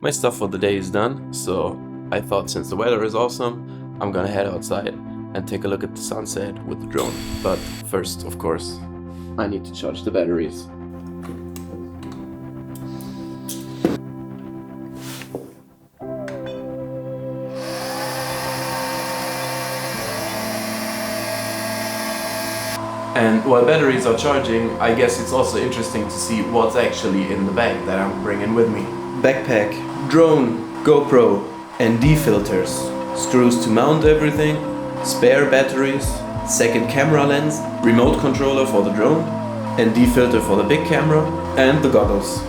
My stuff for the day is done, so I thought since the weather is awesome, I'm gonna head outside and take a look at the sunset with the drone. But first, of course, I need to charge the batteries. And while batteries are charging, I guess it's also interesting to see what's actually in the bag that I'm bringing with me. Backpack, drone, GoPro, ND filters, screws to mount everything, spare batteries, second camera lens, remote controller for the drone, ND filter for the big camera, and the goggles.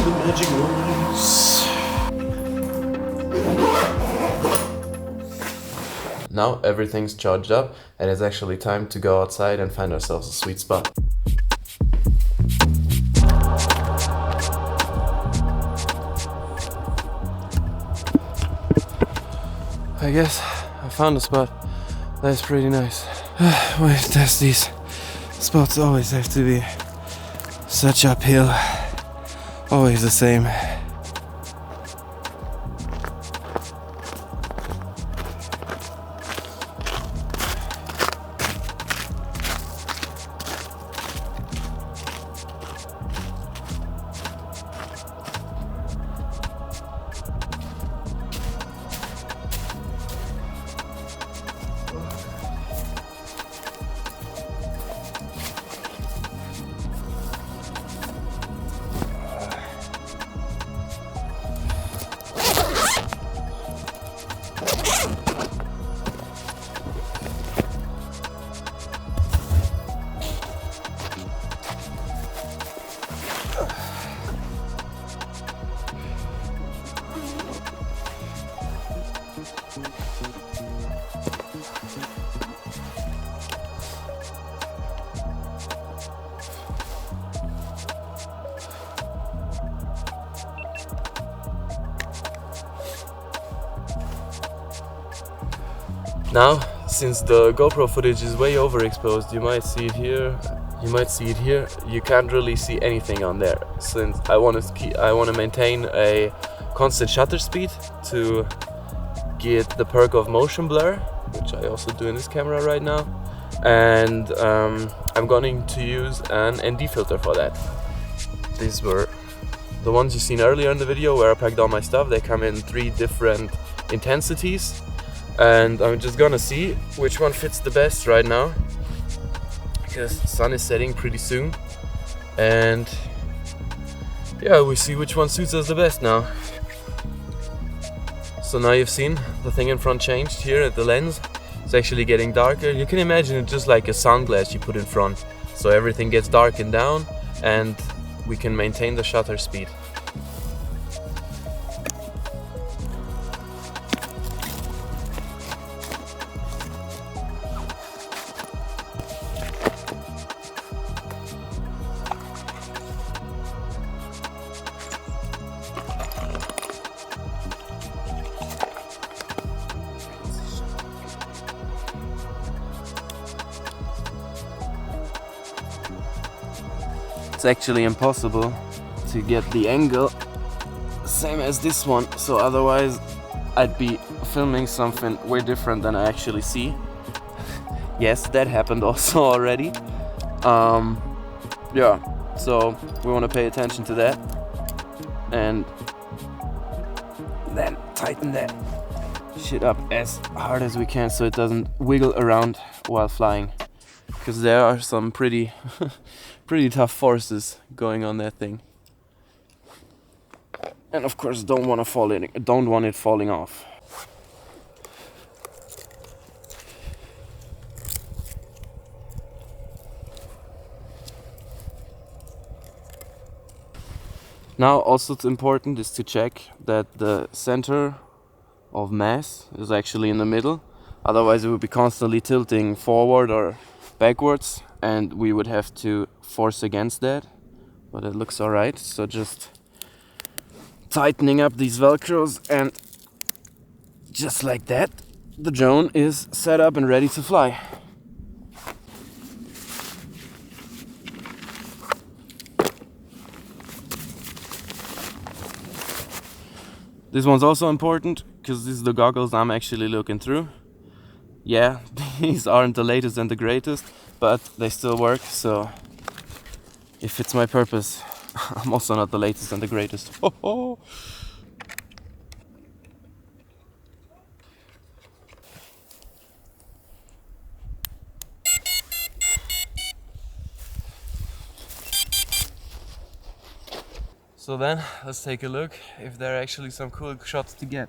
The magic noise. Now everything's charged up and it's actually time to go outside and find ourselves a sweet spot. I guess I found a spot that's pretty nice. Why does these spots always have to be such uphill? Always the same. Now, since the GoPro footage is way overexposed, you might see it here, you might see it here, you can't really see anything on there. Since I want to maintain a constant shutter speed to get the perk of motion blur, which I also do in this camera right now, and I'm going to use an ND filter for that. These were the ones you've seen earlier in the video where I packed all my stuff. They come in 3 different intensities. And I'm just gonna see which one fits the best right now, because the sun is setting pretty soon, and yeah, we see which one suits us the best now. So now you've seen the thing in front changed here at the lens. It's actually getting darker. You can imagine it just like a sunglass you put in front, so everything gets darkened down and we can maintain the shutter speed. It's actually impossible to get the angle same as this one, so otherwise I'd be filming something way different than I actually see. Yes, that happened also already. Yeah, so we want to pay attention to that and then tighten that shit up as hard as we can so it doesn't wiggle around while flying, because there are some pretty tough forces going on that thing, and of course don't want it falling off. Now also it's important is to check that the center of mass is actually in the middle, otherwise it would be constantly tilting forward or backwards and we would have to force against that, but it looks alright. So just tightening up these velcros and just like that, the drone is set up and ready to fly. This one's also important because this is the goggles I'm actually looking through. Yeah, these aren't the latest and the greatest, but they still work, so it fits my purpose. I'm also not the latest and the greatest. Ho ho! So then, let's take a look if there are actually some cool shots to get.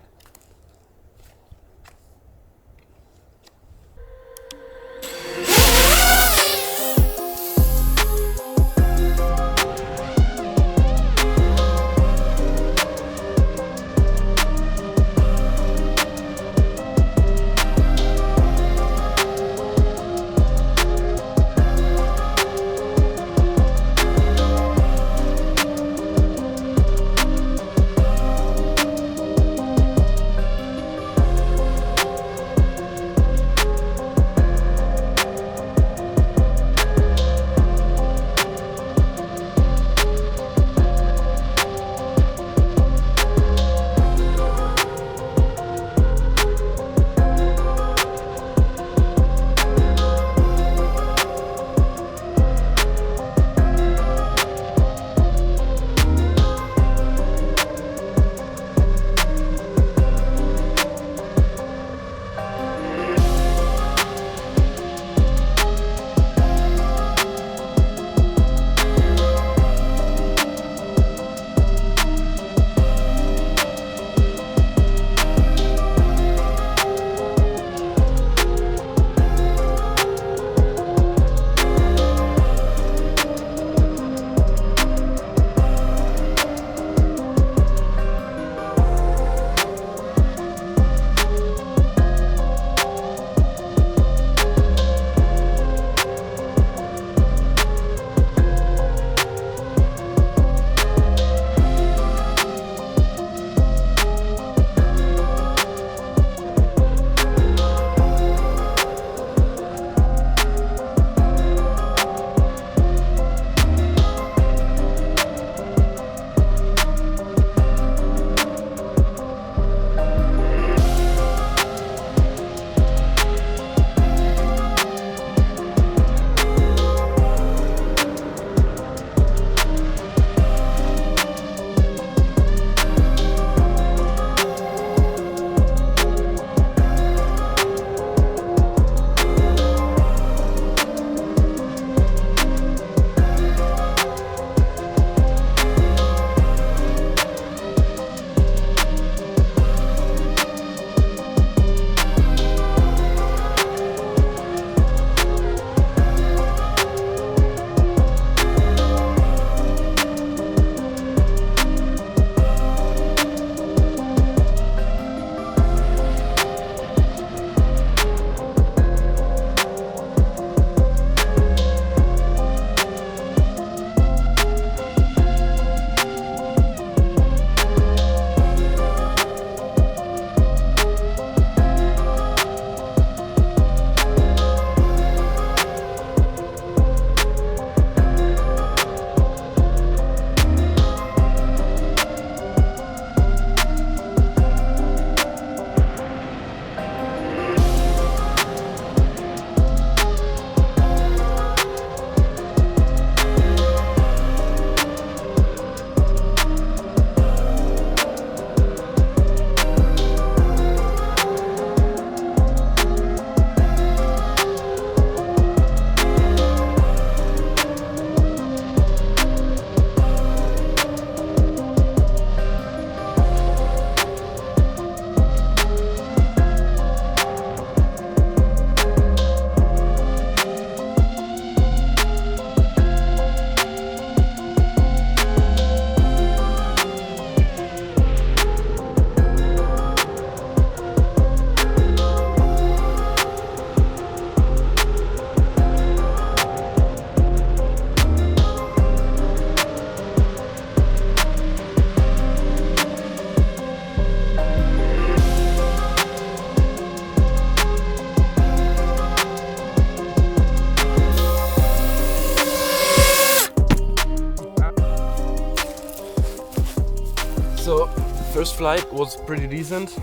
first flight was pretty decent.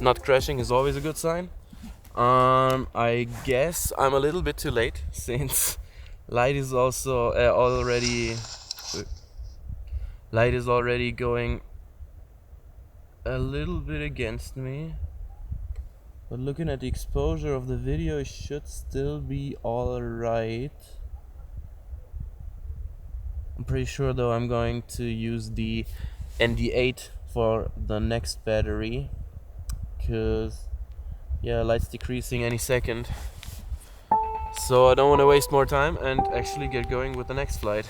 Not crashing is always a good sign. I guess I'm a little bit too late since light is also already going a little bit against me. But looking at the exposure of the video, it should still be alright. I'm pretty sure though I'm going to use the ND8 for the next battery, because yeah, light's decreasing any second. So I don't want to waste more time and actually get going with the next flight.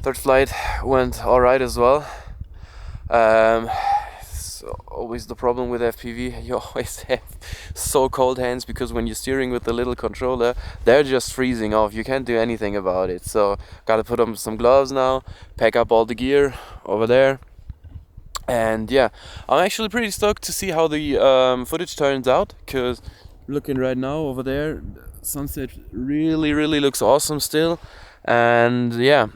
Third flight went alright as well. It's always the problem with FPV. You always have so cold hands, because when you're steering with the little controller, they're just freezing off. You can't do anything about it. So gotta put on some gloves now, pack up all the gear over there. And yeah, I'm actually pretty stoked to see how the footage turns out, because looking right now over there, sunset really looks awesome still. And yeah,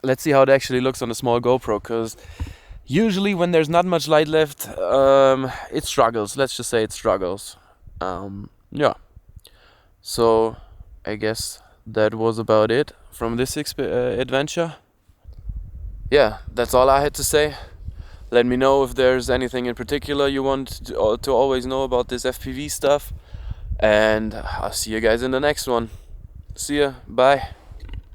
let's see how it actually looks on a small GoPro, because usually when there's not much light left, it struggles. Let's just say it struggles. Yeah, so I guess that was about it from this adventure. Yeah, that's all I had to say. Let me know if there's anything in particular you want to always know about this FPV stuff. And I'll see you guys in the next one. See ya. Bye.